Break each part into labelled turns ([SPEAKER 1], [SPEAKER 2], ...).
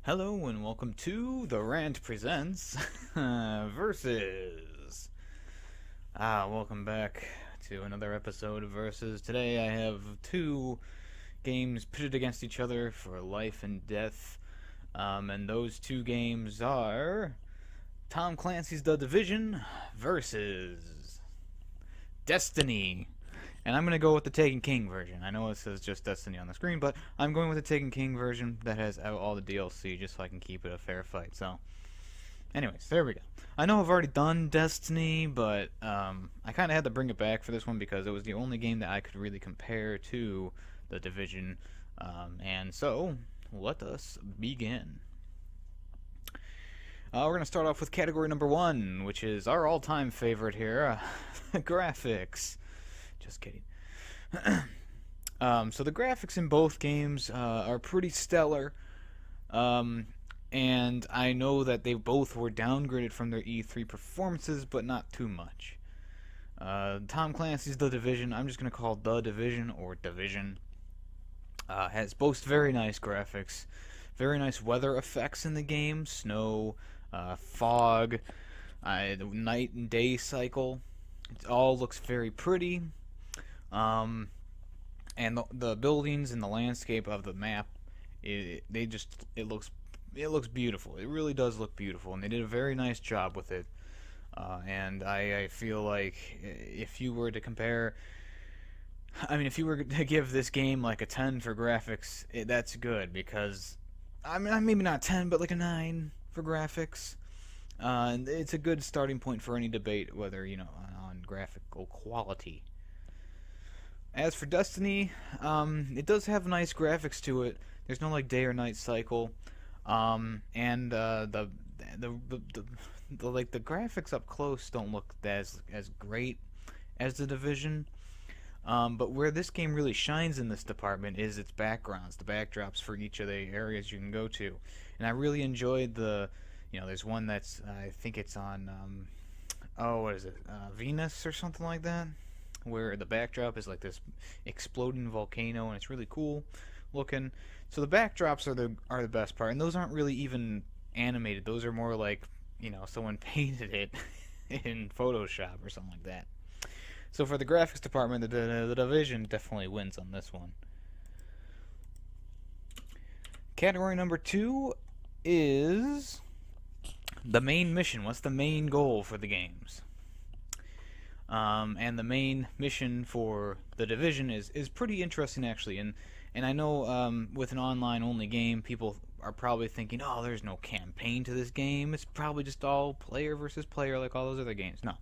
[SPEAKER 1] Hello and welcome to the Rant Presents Versus. Welcome back to another episode of Versus. Today I have two games pitted against each other for life and death. And those two games are Tom Clancy's The Division versus Destiny. And I'm going to go with the Taken King version. I know it says just Destiny on the screen, but I'm going with the Taken King version that has all the DLC just so I can keep it a fair fight. So, anyways, there we go. I know I've already done Destiny, but I kind of had to bring it back for this one because it was the only game that I could really compare to the Division. And so, let us begin. We're going to start off with category number 1, which is our all-time favorite here, graphics. Just kidding. So the graphics in both games are pretty stellar, and I know that they both were downgraded from their E3 performances, but not too much. Tom Clancy's The Division, I'm just going to call it The Division or Division, has boasts very nice graphics, very nice weather effects in the game, snow, fog, the night and day cycle. It all looks very pretty. And the buildings and the landscape of the map, it looks beautiful. It really does look beautiful, and they did a very nice job with it. And I feel like if you were to compare, if you were to give this game like a 10 for graphics, that's good because, maybe not 10, but like a 9 for graphics. And it's a good starting point for any debate, whether, on graphical quality. As for Destiny, it does have nice graphics to it. There's no like day or night cycle, and the graphics up close don't look as great as the Division. But where this game really shines in this department is its backgrounds, the backdrops for each of the areas you can go to, and I really enjoyed there's one that's I think it's on what is it, Venus or something like that, where the backdrop is like this exploding volcano, and it's really cool looking. So the backdrops are the best part, and those aren't really even animated. Those are more like someone painted it in Photoshop or something like that. So for the graphics department, the Division definitely wins on this one. Category number 2 is the main mission. What's the main goal for the games? And the main mission for the Division is pretty interesting actually, and I know with an online-only game, people are probably thinking, oh, there's no campaign to this game. It's probably just all player versus player like all those other games. No,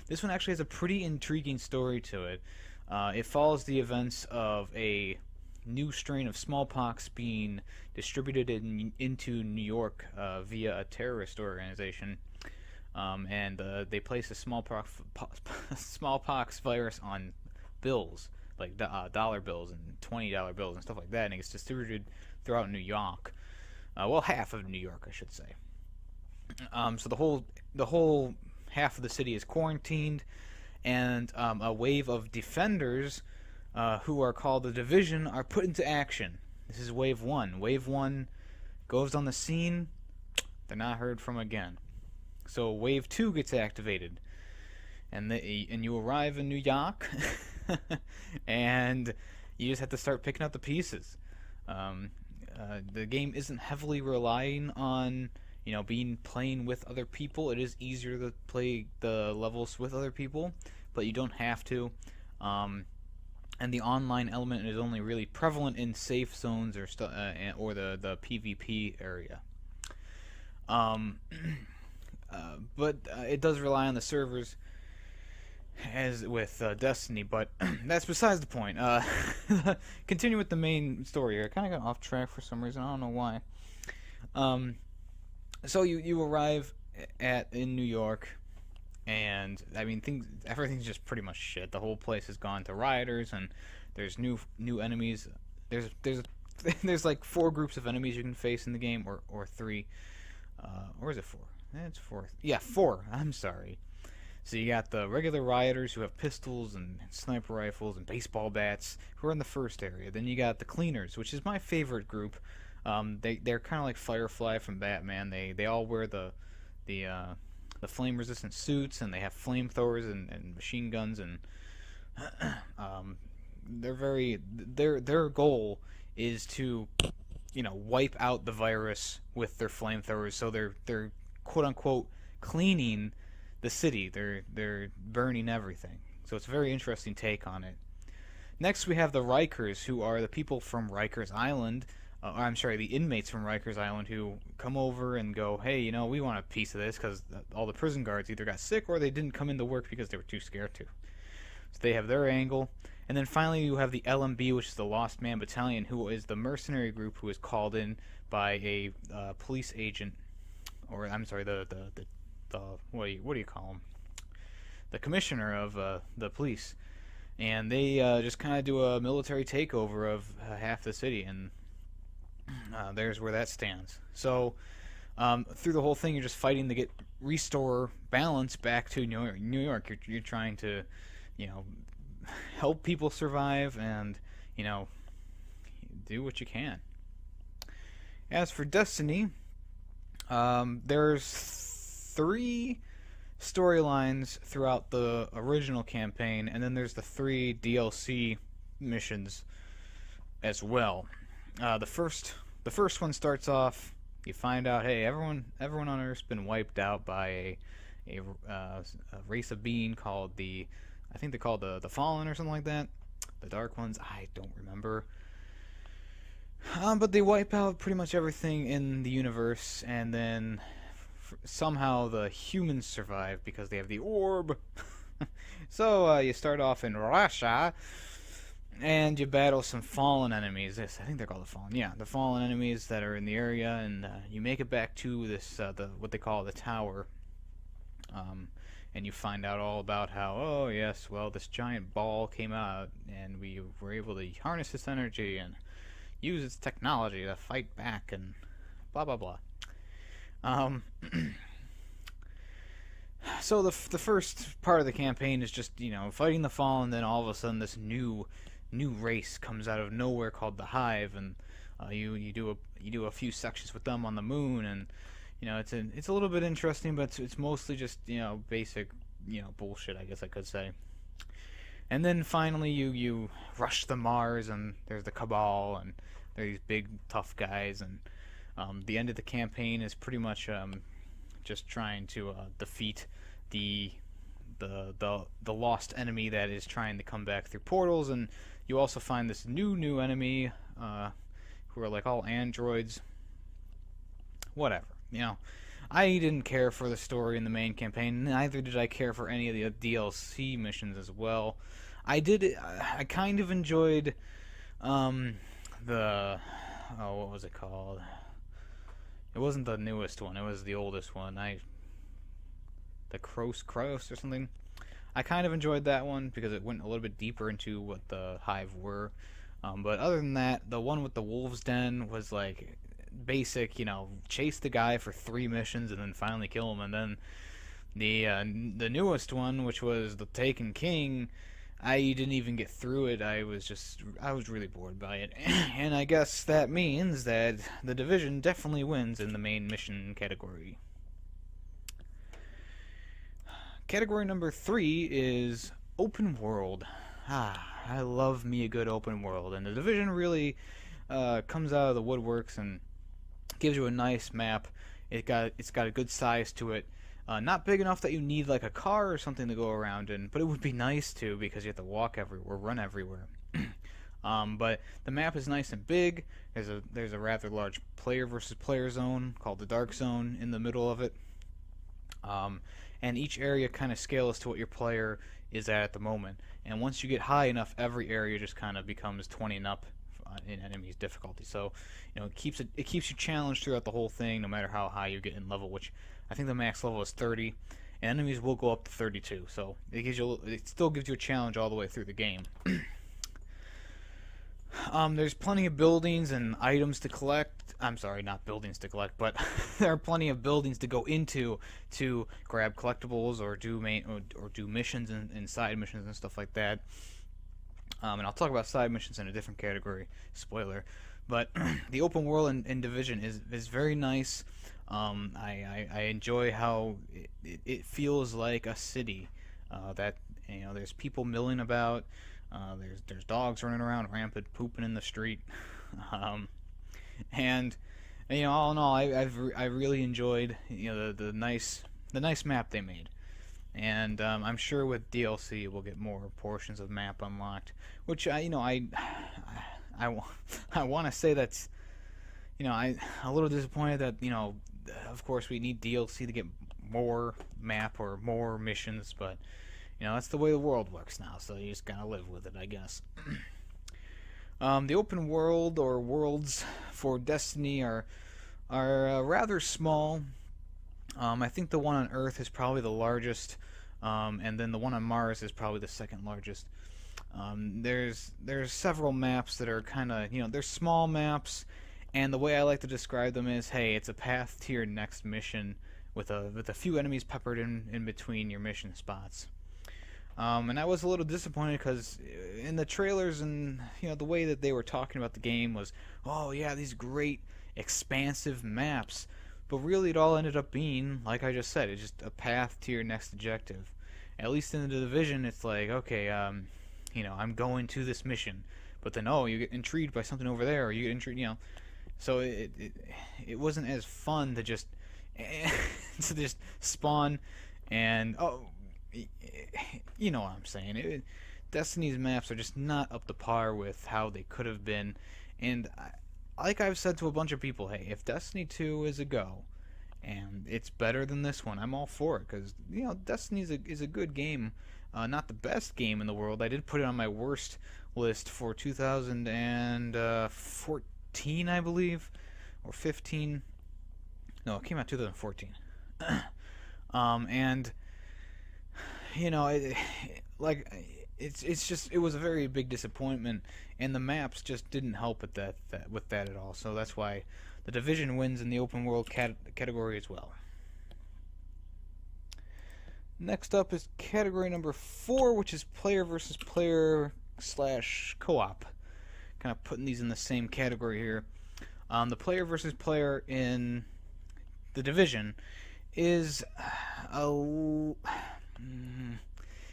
[SPEAKER 1] this one actually has a pretty intriguing story to it. It follows the events of a new strain of smallpox being distributed into New York via a terrorist organization. And they place a smallpox virus on bills, like dollar bills and $20 bills and stuff like that, and it's distributed throughout New York. Half of New York, I should say. So the whole half of the city is quarantined, and a wave of defenders, who are called the Division, are put into action. This is Wave 1. Wave 1 goes on the scene. They're not heard from again. So Wave 2 gets activated, and you arrive in New York, and you just have to start picking up the pieces. The game isn't heavily relying on playing with other people. It is easier to play the levels with other people, but you don't have to. And the online element is only really prevalent in safe zones or the PvP area. But it does rely on the servers, as with Destiny, but that's besides the point. Continue with the main story here. I kind of got off track for some reason. I don't know why. So you arrive in New York, and everything's just pretty much shit. The whole place has gone to rioters, and there's new enemies. There's like 4 groups of enemies you can face in the game, or 3, or is it 4? It's 4. Yeah, 4. I'm sorry. So you got the regular rioters who have pistols and sniper rifles and baseball bats, who are in the first area. Then you got the cleaners, which is my favorite group. They're kind of like Firefly from Batman. They all wear the uh, the flame resistant suits, and they have flamethrowers and machine guns, and their goal is to wipe out the virus with their flamethrowers. So they're quote unquote cleaning the city. They're burning everything. So it's a very interesting take on it. Next, we have the Rikers, who are the people from Rikers Island. I'm sorry, the inmates from Rikers Island who come over and go, hey, we want a piece of this, because all the prison guards either got sick or they didn't come into work because they were too scared to. So they have their angle. And then finally, you have the LMB, which is the Lost Man Battalion, who is the mercenary group who is called in by a police agent, or I'm sorry, the what do you call him? The commissioner of the police, and they just kind of do a military takeover of half the city, and there's where that stands. So through the whole thing, you're just fighting to restore balance back to New York. You're trying to, help people survive and, do what you can. As for Destiny, there's 3 storylines throughout the original campaign, and then there's the 3 DLC missions as well. The first one starts off. You find out, hey, everyone on Earth's been wiped out by a race of being called I think they're called the Fallen or something like that. The Dark Ones, I don't remember. But they wipe out pretty much everything in the universe, and then somehow the humans survive because they have the orb. So you start off in Russia, and you battle some fallen enemies. I think they're called the Fallen. Yeah, the fallen enemies that are in the area, and you make it back to this what they call the tower. And you find out all about how, oh yes, well, this giant ball came out, and we were able to harness this energy and use its technology to fight back, and blah blah blah. So the first part of the campaign is just fighting the Fallen, and then all of a sudden this new race comes out of nowhere called the Hive, and you do a few sections with them on the moon, and it's a little bit interesting, but it's mostly just basic bullshit, I guess I could say. And then finally you rush the Mars, and there's the Cabal, and they're these big tough guys, and the end of the campaign is pretty much just trying to defeat the lost enemy that is trying to come back through portals. And you also find this new enemy who are like all androids. Whatever. I didn't care for the story in the main campaign. Neither did I care for any of the DLC missions as well. I kind of enjoyed what was it called? It wasn't the newest one. It was the oldest one. The Kroos or something. I kind of enjoyed that one because it went a little bit deeper into what the Hive were. But other than that, the one with the Wolves Den was like basic, chase the guy for 3 missions and then finally kill him. And then the newest one, which was the Taken King, I didn't even get through it. I was really bored by it. And I guess that means that the Division definitely wins in the main mission category. Category number 3 is open world. I love me a good open world, and the Division really comes out of the woodworks and gives you a nice map. It's got a good size to it. Not big enough that you need like a car or something to go around in, but it would be nice to, because you have to walk everywhere, run everywhere. But the map is nice and big. There's a rather large player versus player zone called the Dark Zone in the middle of it. And each area kind of scales to what your player is at the moment. And once you get high enough, every area just kind of becomes 20 and up in enemies difficulty. So it keeps you challenged throughout the whole thing, no matter how high you get in level, which I think the max level is 30, and enemies will go up to 32. So it still gives you a challenge all the way through the game. There's plenty of buildings and items to collect. I'm sorry, not buildings to collect, but there are plenty of buildings to go into to grab collectibles or do missions and side missions and stuff like that. And I'll talk about side missions in a different category, spoiler. But the open world in Division is very nice. I enjoy how it feels like a city. That there's people milling about. There's dogs running around rampant, pooping in the street. um, and all in all, I really enjoyed the nice map they made. And I'm sure with DLC we'll get more portions of map unlocked, which I, I want to say that's I a little disappointed that of course we need DLC to get more map or more missions, but that's the way the world works now, so you just gotta live with it, I guess. The open world or worlds for Destiny are rather small. I think the one on Earth is probably the largest, and then the one on Mars is probably the second largest. There's several maps that are kind of they're small maps, and the way I like to describe them is, hey, it's a path to your next mission with a few enemies peppered in between your mission spots. And I was a little disappointed because in the trailers and the way that they were talking about the game was, oh yeah, these great expansive maps, but really it all ended up being, like I just said, it's just a path to your next objective. At least in the Division, it's like, okay, I'm going to this mission, but then you get intrigued by something over there, or you get intrigued, so it wasn't as fun to just to just spawn and you know what I'm saying. Destiny's maps are just not up to par with how they could have been, and like I've said to a bunch of people, hey, if Destiny 2 is a go, and it's better than this one, I'm all for it, because Destiny is a good game. Not the best game in the world. I did put it on my worst list for 2014, I believe, or 15. No, it came out 2014. And like it was a very big disappointment, and the maps just didn't help with that at all. So that's why the Division wins in the open world category as well. Next up is category number 4, which is player versus player / co-op. Kind of putting these in the same category here. The player versus player in the Division is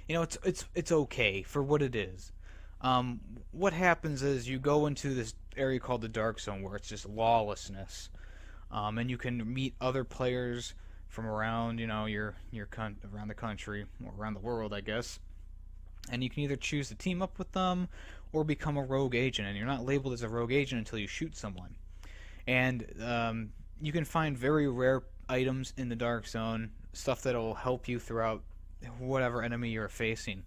[SPEAKER 1] it's okay for what it is. What happens is you go into this area called the Dark Zone, where it's just lawlessness, and you can meet other players from around around the country or around the world, I guess. And you can either choose to team up with them or become a rogue agent, and you're not labeled as a rogue agent until you shoot someone. And you can find very rare items in the Dark Zone, stuff that'll help you throughout whatever enemy you're facing.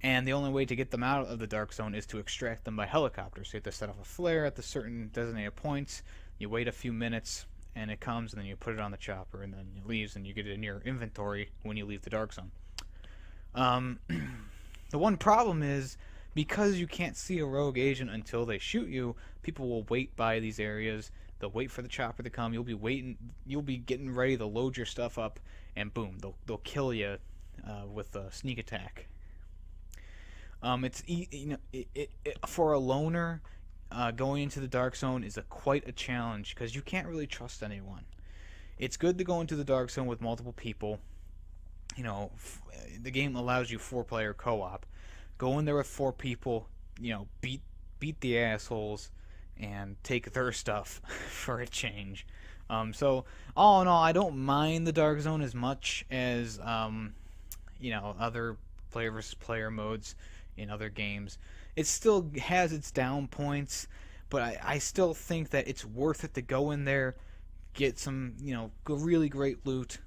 [SPEAKER 1] And the only way to get them out of the Dark Zone is to extract them by helicopter. So you have to set off a flare at the certain designated points, you wait a few minutes, and it comes, and then you put it on the chopper, and then it leaves, and you get it in your inventory when you leave the Dark Zone. The one problem is, because you can't see a rogue agent until they shoot you, people will wait by these areas. They'll wait for the chopper to come. You'll be getting ready to load your stuff up, and boom, they'll kill you with a sneak attack. For a loner, going into the Dark Zone is quite a challenge, because you can't really trust anyone. It's good to go into the Dark Zone with multiple people. The game allows you 4-player co-op. Go in there with 4 people. Beat the assholes and take their stuff for a change. So all in all, I don't mind the Dark Zone as much as other player versus player modes in other games. It still has its down points, but I still think that it's worth it to go in there, get some really great loot,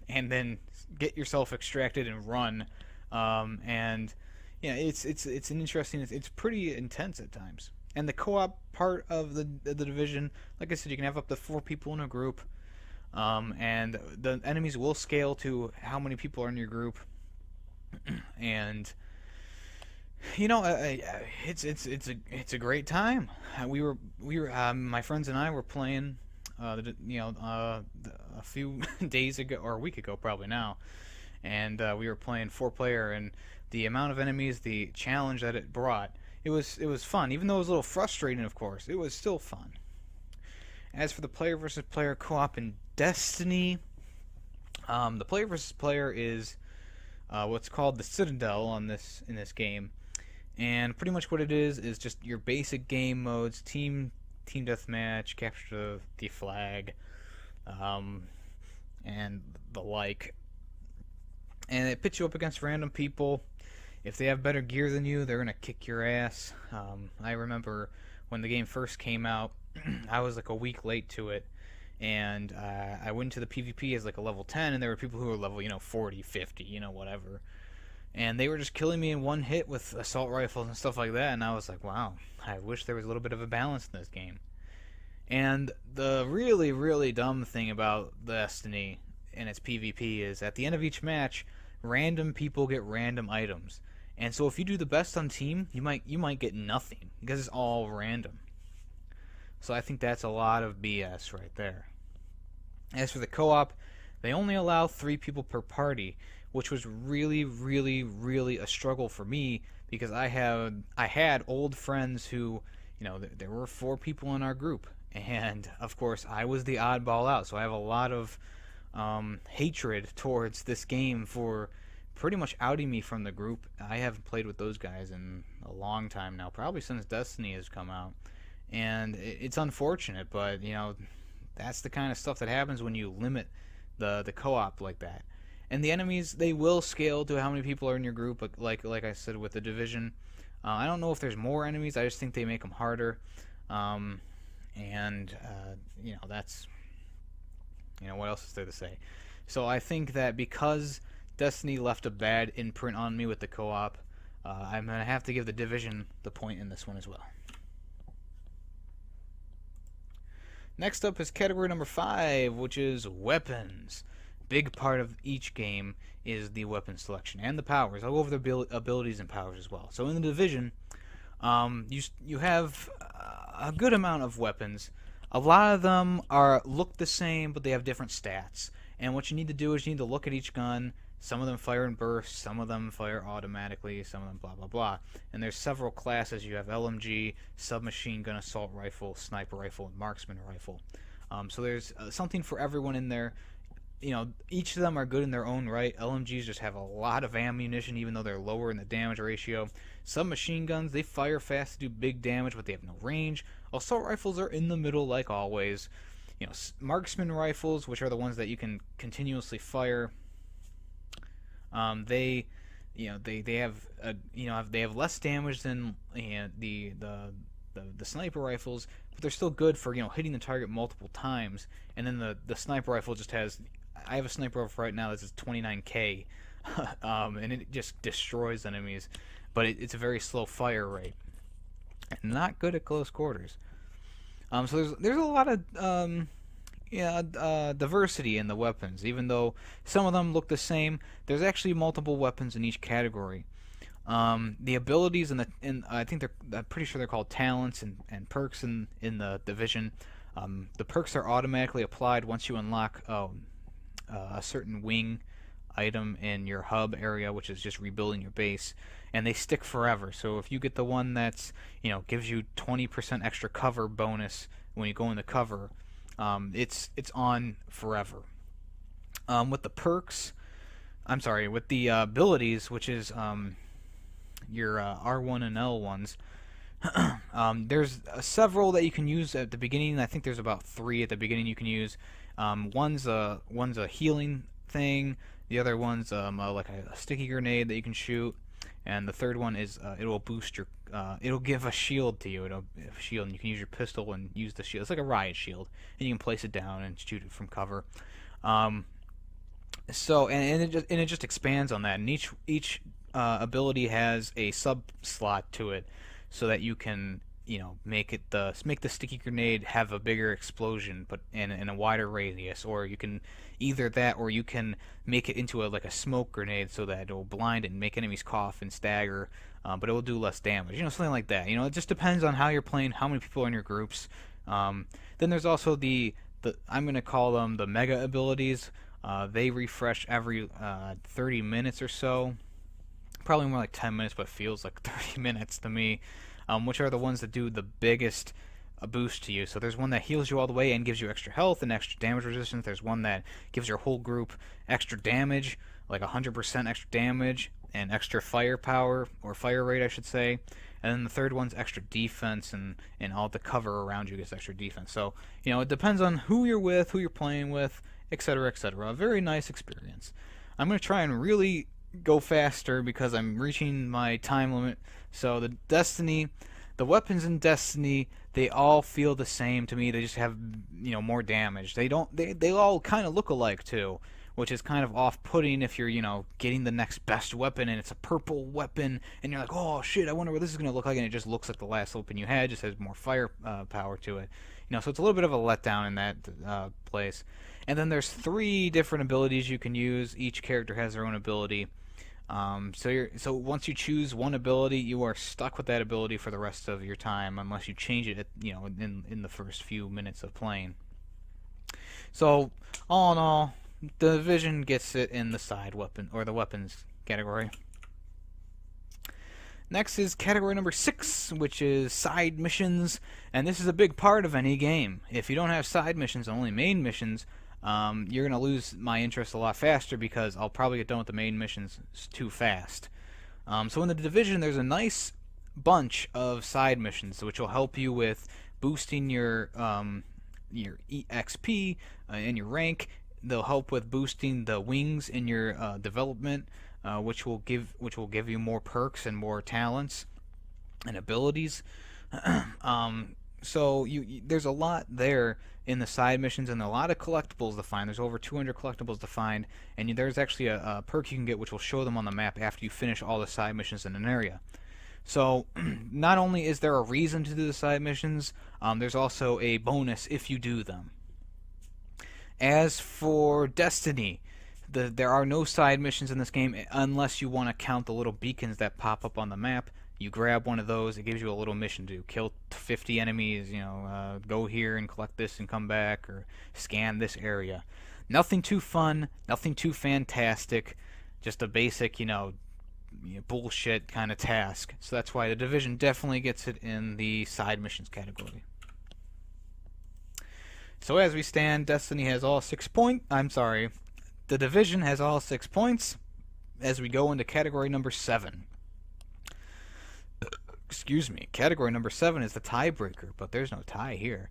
[SPEAKER 1] and then get yourself extracted and run. And it's an interesting. It's pretty intense at times. And the co-op part of the Division, like I said, you can have up to 4 people in a group, and the enemies will scale to how many people are in your group. And it's a great time. We were my friends and I were playing a few days ago, or a week ago probably now, and we were playing 4-player, and the amount of enemies, the challenge that it brought, it was fun, even though it was a little frustrating. Of course, it was still fun. As for the player versus player co-op in Destiny, the player versus player is what's called the Citadel on this in this game, and pretty much what it is just your basic game modes: team deathmatch, capture the flag, um, and the like. And it pits you up against random people. If they have better gear than you, they're gonna kick your ass. I remember when the game first came out, I was like a week late to it, and I went to the PvP as like a level 10, and there were people who were level 40, 50, whatever, and they were just killing me in one hit with assault rifles and stuff like that. And I was like, wow, I wish there was a little bit of a balance in this game. And the really, really dumb thing about Destiny and its PvP is at the end of each match, random people get random items. And so if you do the best on team, you might get nothing because it's all random. So I think that's a lot of BS right there. As for the co-op, they only allow 3 people per party, which was really, really, really a struggle for me because I had old friends who, there were 4 people in our group, and of course I was the oddball out. So I have a lot of hatred towards this game for pretty much outing me from the group. I haven't played with those guys in a long time now, probably since Destiny has come out, and it's unfortunate, but that's the kind of stuff that happens when you limit the co-op like that. And the enemies, they will scale to how many people are in your group, like I said with the Division. I don't know if there's more enemies. I just think they make them harder, and that's what else is there to say? So I think that because Destiny left a bad imprint on me with the co-op, I'm going to have to give the Division the point in this one as well. Next up is category number 5, which is weapons. Big part of each game is the weapon selection and the powers. I'll go over the abilities and powers as well. So in the Division, you have a good amount of weapons. A lot of them look the same, but they have different stats. And what you need to do is you need to look at each gun. Some of them fire in bursts, some of them fire automatically, some of them blah blah blah. And there's several classes. You have LMG, submachine gun, assault rifle, sniper rifle, and marksman rifle. So there's something for everyone in there. Each of them are good in their own right. LMGs just have a lot of ammunition, even though they're lower in the damage ratio. Submachine guns, they fire fast to do big damage, but they have no range. Assault rifles are in the middle, like always. Marksman rifles, which are the ones that you can continuously fire. They have less damage than the sniper rifles, but they're still good for hitting the target multiple times. And then the sniper rifle just has. I have a sniper rifle right now that's 29K, and it just destroys enemies, but it's a very slow fire rate, and not good at close quarters. So there's a lot of diversity in the weapons. Even though some of them look the same, there's actually multiple weapons in each category. The abilities and I think I'm pretty sure they're called talents and perks in the Division. The perks are automatically applied once you unlock a certain wing item in your hub area, which is just rebuilding your base, and they stick forever. So if you get the one that's gives you 20% extra cover bonus when you go in the cover, it's on forever. With the perks, with the abilities, which is your R1 and L ones. There's several that you can use at the beginning. I think there's about 3 at the beginning you can use. One's a healing thing. The other one's like a sticky grenade that you can shoot, and the third one is it'll boost your. It'll give a shield to you. It'll shield, and you can use your pistol and use the shield. It's like a riot shield, and you can place it down and shoot it from cover. So it just expands on that, and each ability has a sub slot to it, so that you can make the sticky grenade have a bigger explosion, but in a wider radius, or you can either that, or you can make it into like a smoke grenade, so that it'll blind and make enemies cough and stagger, but it will do less damage. Something like that. It just depends on how you're playing, how many people are in your groups. Then there's also the I'm gonna call them the mega abilities. They refresh every 30 minutes or so. Probably more like 10 minutes, but feels like 30 minutes to me. which are the ones that do the biggest boost to you. So there's one that heals you all the way and gives you extra health and extra damage resistance. There's one that gives your whole group extra damage, like 100% extra damage and extra firepower, or fire rate I should say. And then the third one's extra defense, and all the cover around you gets extra defense. So, it depends on who you're with, who you're playing with, etc., etc. A very nice experience. I'm going to try and really go faster because I'm reaching my time limit. So the weapons in Destiny, they all feel the same to me. They just have, more damage. They all kind of look alike too, which is kind of off-putting if you're, getting the next best weapon and it's a purple weapon and you're like, oh shit, I wonder what this is going to look like, and it just looks like the last weapon you had, just has more fire power to it. So it's a little bit of a letdown in that place. And then there's 3 different abilities you can use. Each character has their own ability. So once you choose one ability, you are stuck with that ability for the rest of your time, unless you change it, in the first few minutes of playing. So all in all, the Division gets it in the side weapon, or the weapons category. Next is category number 6, which is side missions, and this is a big part of any game. If you don't have side missions, only main missions, you're going to lose my interest a lot faster because I'll probably get done with the main missions too fast. So in the Division, there's a nice bunch of side missions which will help you with boosting your XP and your rank. They'll help with boosting the wings in your development, which will give you more perks and more talents and abilities. So there's a lot there in the side missions, and a lot of collectibles to find. There's over 200 collectibles to find, and there's actually a perk you can get which will show them on the map after you finish all the side missions in an area. So not only is there a reason to do the side missions, there's also a bonus if you do them. As for Destiny, there are no side missions in this game unless you want to count the little beacons that pop up on the map. You grab one of those, it gives you a little mission to kill 50 enemies, go here and collect this and come back, or scan this area. Nothing too fun, nothing too fantastic, just a basic, bullshit kind of task. So that's why the Division definitely gets it in the side missions category. So as we stand, Destiny has all 6 points. The Division has all 6 points as we go into category number 7. Excuse me. Category number 7 is the tiebreaker, but there's no tie here.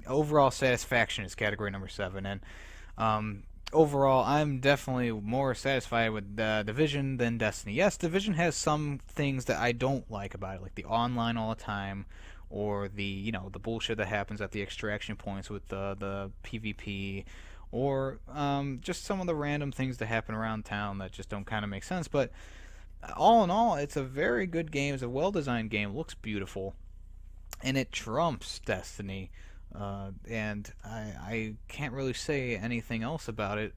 [SPEAKER 1] Overall satisfaction is category number 7, and overall, I'm definitely more satisfied with Division than Destiny. Yes, Division has some things that I don't like about it, like the online all the time, or the the bullshit that happens at the extraction points with the PvP, or just some of the random things that happen around town that just don't kind of make sense. But all in all, it's a very good game. It's a well-designed game. It looks beautiful, and it trumps Destiny. And I can't really say anything else about it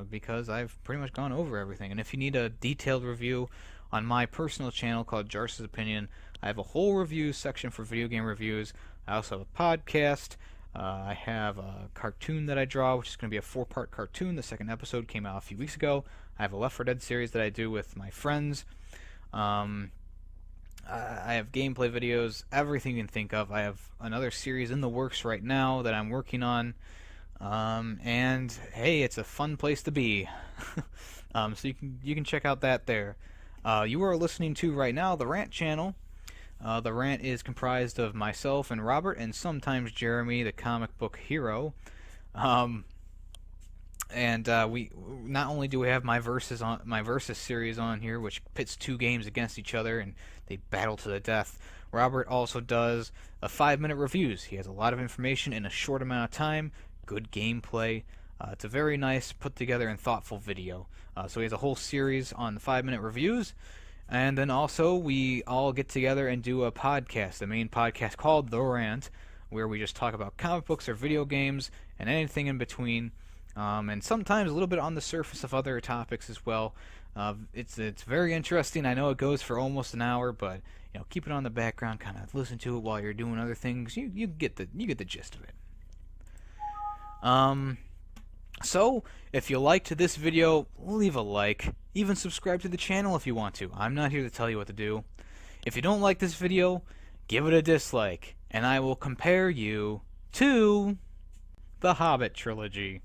[SPEAKER 1] because I've pretty much gone over everything. And if you need a detailed review on my personal channel called Jar's Opinion, I have a whole review section for video game reviews. I also have a podcast. I have a cartoon that I draw, which is going to be a 4-part cartoon. The second episode came out a few weeks ago. I have a Left 4 Dead series that I do with my friends. I have gameplay videos, everything you can think of. I have another series in the works right now that I'm working on. And hey, it's a fun place to be. So you can check out that there. You are listening to right now the Rant channel. The Rant is comprised of myself and Robert, and sometimes Jeremy, the comic book hero. We not only do we have my versus series on here, which pits 2 games against each other and they battle to the death. Robert also does a 5-minute reviews. He has a lot of information in a short amount of time, good gameplay. It's a very nice, put together, and thoughtful video. So he has a whole series on the 5-minute reviews. And then also we all get together and do a podcast, the main podcast called The Rant, where we just talk about comic books or video games and anything in between. And sometimes a little bit on the surface of other topics as well. It's very interesting. I know it goes for almost an hour, but keep it on the background, kind of listen to it while you're doing other things. You get the gist of it. So if you liked this video, leave a like. Even subscribe to the channel if you want to. I'm not here to tell you what to do. If you don't like this video, give it a dislike, and I will compare you to the Hobbit trilogy.